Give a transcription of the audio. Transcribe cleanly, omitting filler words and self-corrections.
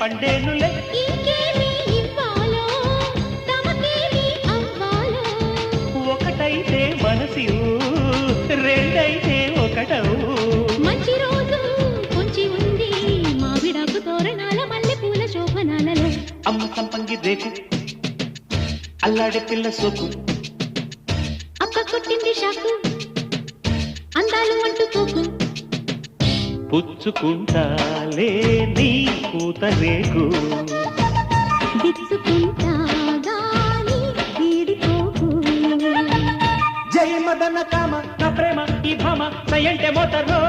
పండేనులే. ఇంకేమి ఇవ్వాలో తమకేమి అవ్వాలో ఒకటైతే మనసు రెండైతే ఒకటవు. మంచి రోజు కొంచి ఉంది మావిడాకు తోరణాల మల్లె పూల శోభనాలలో. అమ్మ సంపంగి రేకు అల్లాడే పిల్ల సోకు అక్క కొట్టింది షాకు అందాలు అంటుకోకు. పుచ్చుకుంటాలే నీ పూత రేకు దిచ్చుకుంటా గాని వీడిపోకు. జయ మదన కామ నా ప్రేమ ఈ భామ సయంటే మోతరో